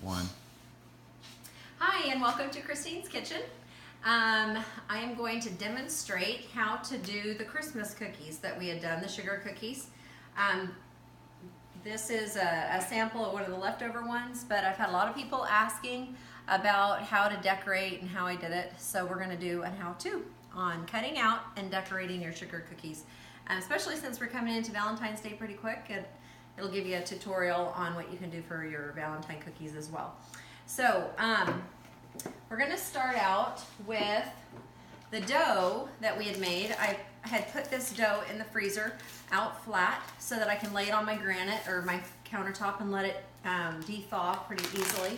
One. Hi, and welcome to Christine's Kitchen. I am going to demonstrate how to do the Christmas cookies that we had done, the sugar cookies. This is a sample of one of the leftover ones, but I've had a lot of people asking about how to decorate and how I did it, so we're going to do a how-to on cutting out and decorating your sugar cookies. Especially since we're coming into Valentine's Day pretty quick, it'll give you a tutorial on what you can do for your Valentine cookies as well. So we're going to start out with the dough that we had made. I had put this dough in the freezer out flat so that I can lay it on my granite or my countertop and let it de-thaw pretty easily.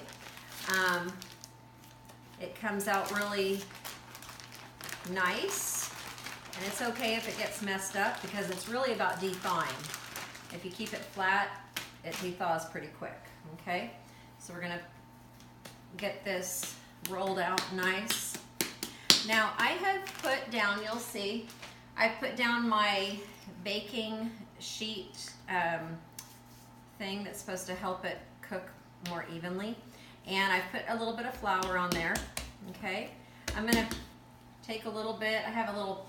It comes out really nice, and it's okay if it gets messed up because it's really about de-thawing. If you keep it flat, it de-thaws pretty quick, okay? So we're gonna get this rolled out nice. Now I have put down, you'll see, I've put down my baking sheet thing that's supposed to help it cook more evenly. And I've put a little bit of flour on there, okay? I'm gonna take a little bit, I have a little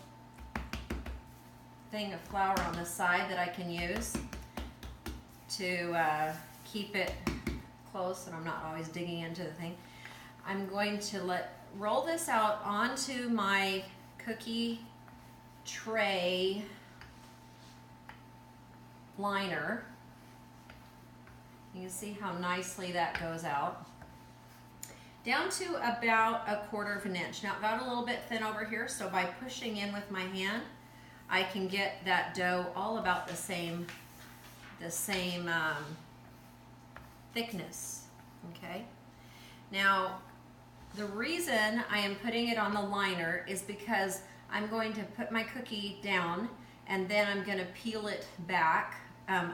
thing of flour on the side that I can use to keep it close, and I'm not always digging into the thing. I'm going to roll this out onto my cookie tray liner. You can see how nicely that goes out. Down to about 1/4 of an inch. Now it got a little bit thin over here, so by pushing in with my hand, I can get that dough all about the same thickness, okay? Now, the reason I am putting it on the liner is because I'm going to put my cookie down and then I'm gonna peel it back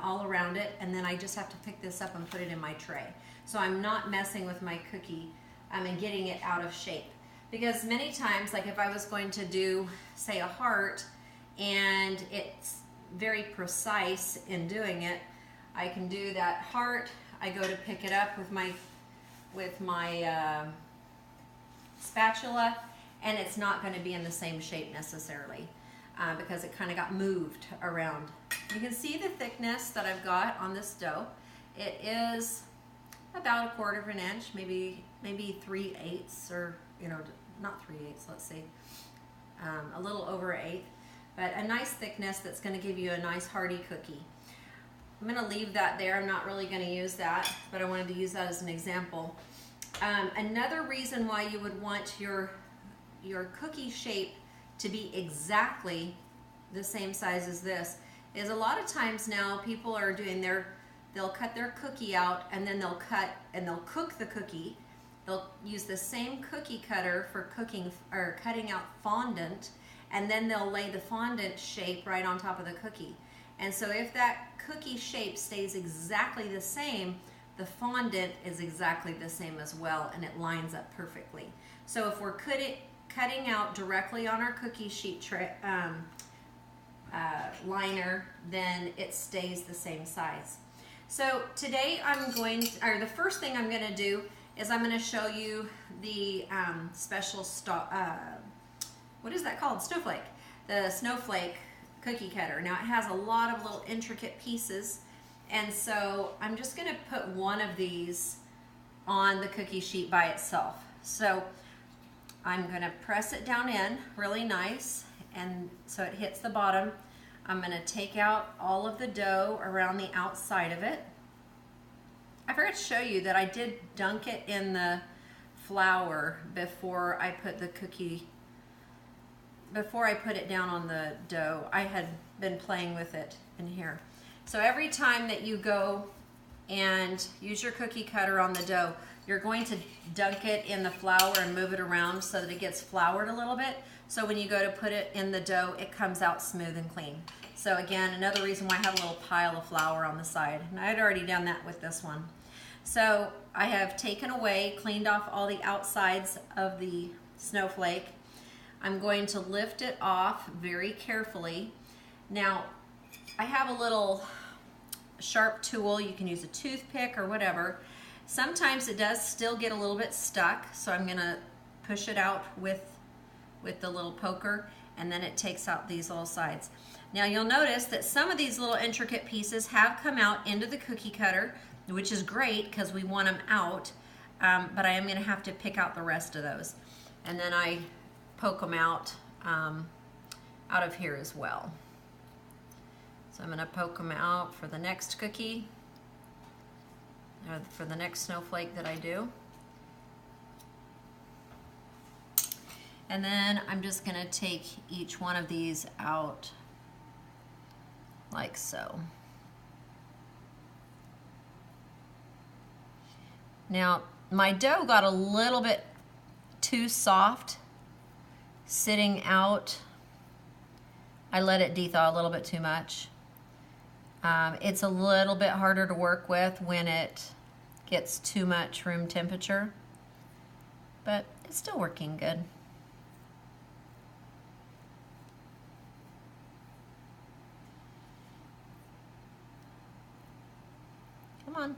all around it, and then I just have to pick this up and put it in my tray. So I'm not messing with my cookie and getting it out of shape. Because many times, like if I was going to do, say, a heart, and it's very precise in doing it, I can do that heart, I go to pick it up with my spatula, and it's not going to be in the same shape necessarily because it kind of got moved around. You can see the thickness that I've got on this dough. It is about 1/4 of an inch, maybe 3/8, or not 3/8, let's see, a little over 1/8, but a nice thickness that's going to give you a nice hearty cookie. I'm going to leave that there. I'm not really going to use that, but I wanted to use that as an example. Another reason why you would want your cookie shape to be exactly the same size as this is a lot of times now people are doing they'll cut their cookie out and then they'll cook the cookie. They'll use the same cookie cutter for cooking or cutting out fondant, and then they'll lay the fondant shape right on top of the cookie. And so if that cookie shape stays exactly the same, the fondant is exactly the same as well, and it lines up perfectly. So if we're cutting out directly on our cookie sheet liner, then it stays the same size. So today the first thing I'm going to do is I'm going to show you the special what is that called? Snowflake. The snowflake cookie cutter. Now it has a lot of little intricate pieces, and so I'm just going to put one of these on the cookie sheet by itself. So I'm going to press it down in really nice, and so it hits the bottom. I'm going to take out all of the dough around the outside of it. I forgot to show you that I did dunk it in the flour before I put it down on the dough. I had been playing with it in here. So every time that you go and use your cookie cutter on the dough, you're going to dunk it in the flour and move it around so that it gets floured a little bit. So when you go to put it in the dough, it comes out smooth and clean. So again, another reason why I have a little pile of flour on the side. And I had already done that with this one. So I have taken away, cleaned off all the outsides of the snowflake. I'm going to lift it off very carefully. Now, I have a little sharp tool. You can use a toothpick or whatever. Sometimes it does still get a little bit stuck, so I'm gonna push it out with the little poker, and then it takes out these little sides. Now you'll notice that some of these little intricate pieces have come out into the cookie cutter, which is great because we want them out, but I am gonna have to pick out the rest of those. And then I poke them out of here as well. So I'm gonna poke them out for the next cookie, or for the next snowflake that I do. And then I'm just gonna take each one of these out like so. Now, my dough got a little bit too soft sitting out. I let it de-thaw a little bit too much. It's a little bit harder to work with when it gets too much room temperature, but it's still working good. Come on.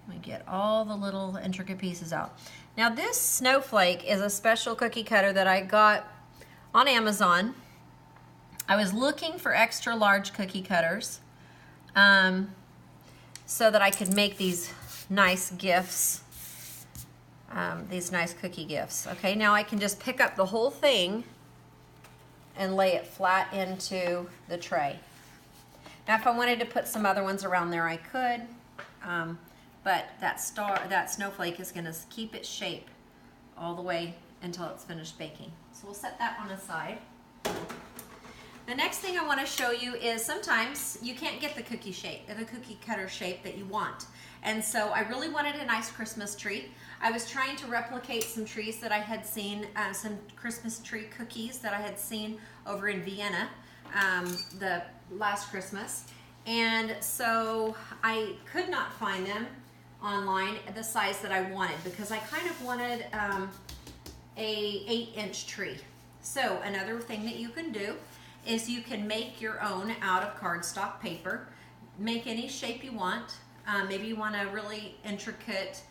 We get all the little intricate pieces out. Now this snowflake is a special cookie cutter that I got on Amazon. I was looking for extra large cookie cutters so that I could make these nice gifts, these nice cookie gifts. Okay, now I can just pick up the whole thing and lay it flat into the tray. Now if I wanted to put some other ones around there, I could, but that snowflake is gonna keep its shape all the way until it's finished baking. So we'll set that on aside. The next thing I want to show you is sometimes you can't get the cookie cutter shape that you want. And so I really wanted a nice Christmas tree. I was trying to replicate some trees that I had seen, some Christmas tree cookies that I had seen over in Vienna the last Christmas. And so I could not find them online the size that I wanted, because I kind of wanted a 8-inch tree. So another thing that you can do is you can make your own out of cardstock paper. Make any shape you want. Maybe you want a really intricate,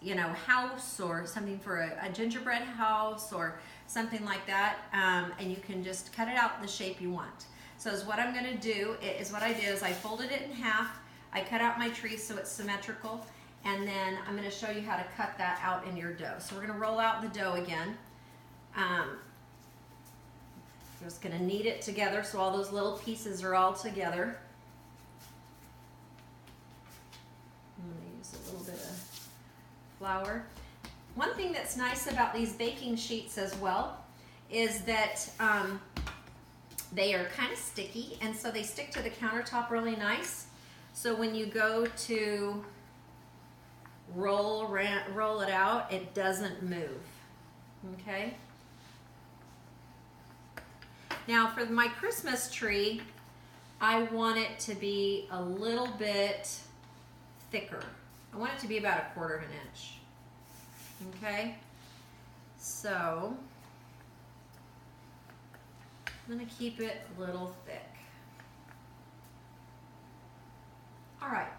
you know, house or something for a gingerbread house or something like that, and you can just cut it out the shape you want. So what I'm going to do is, what I did is I folded it in half. I cut out my tree so it's symmetrical, and then I'm going to show you how to cut that out in your dough. So we're going to roll out the dough again. I'm just going to knead it together so all those little pieces are all together. I'm going to use a little bit of flour. One thing that's nice about these baking sheets as well is that they are kind of sticky, and so they stick to the countertop really nice. So when you go to roll it out, it doesn't move. Okay? Now for my Christmas tree, I want it to be a little bit thicker. I want it to be about 1/4 inch. Okay? So I'm going to keep it a little thick. All right.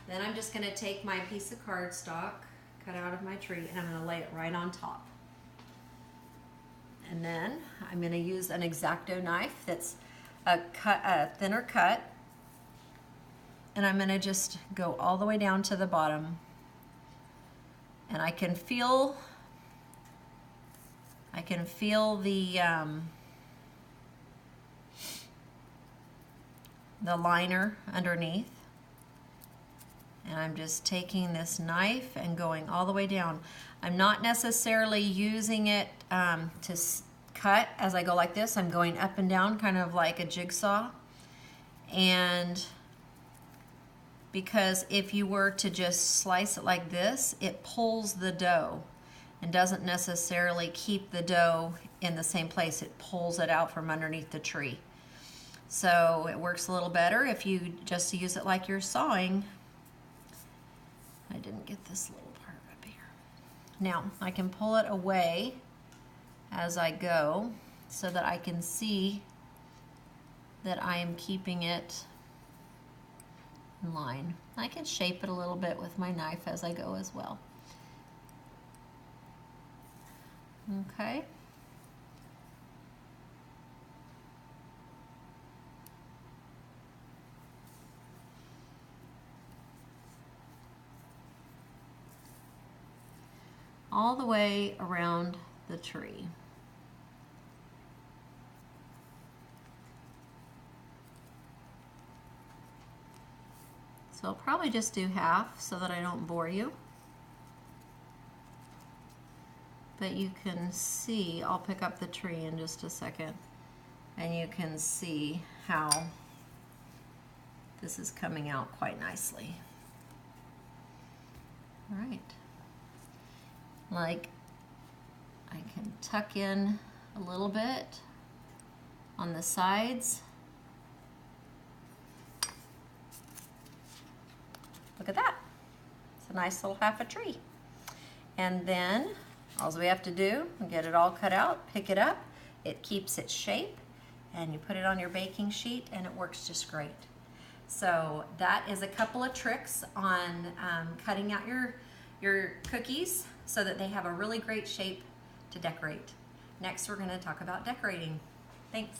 Then I'm just going to take my piece of cardstock cut out of my tree, and I'm going to lay it right on top. And then I'm going to use an X-Acto knife that's a thinner cut, and I'm going to just go all the way down to the bottom. And I can feel the liner underneath. And I'm just taking this knife and going all the way down. I'm not necessarily using it to cut as I go like this. I'm going up and down kind of like a jigsaw. And because if you were to just slice it like this, it pulls the dough and doesn't necessarily keep the dough in the same place. It pulls it out from underneath the tree. So it works a little better if you just use it like you're sawing. I didn't get this little part up here. Now I can pull it away as I go so that I can see that I am keeping it in line. I can shape it a little bit with my knife as I go as well. Okay. All the way around the tree. So I'll probably just do half so that I don't bore you. But you can see, I'll pick up the tree in just a second, and you can see how this is coming out quite nicely. All right. Like, I can tuck in a little bit on the sides. Look at that. It's a nice little half a tree. And then all we have to do is get it all cut out, pick it up. It keeps its shape, and you put it on your baking sheet, and it works just great. So that is a couple of tricks on cutting out your cookies so that they have a really great shape to decorate. Next, we're going to talk about decorating. Thanks.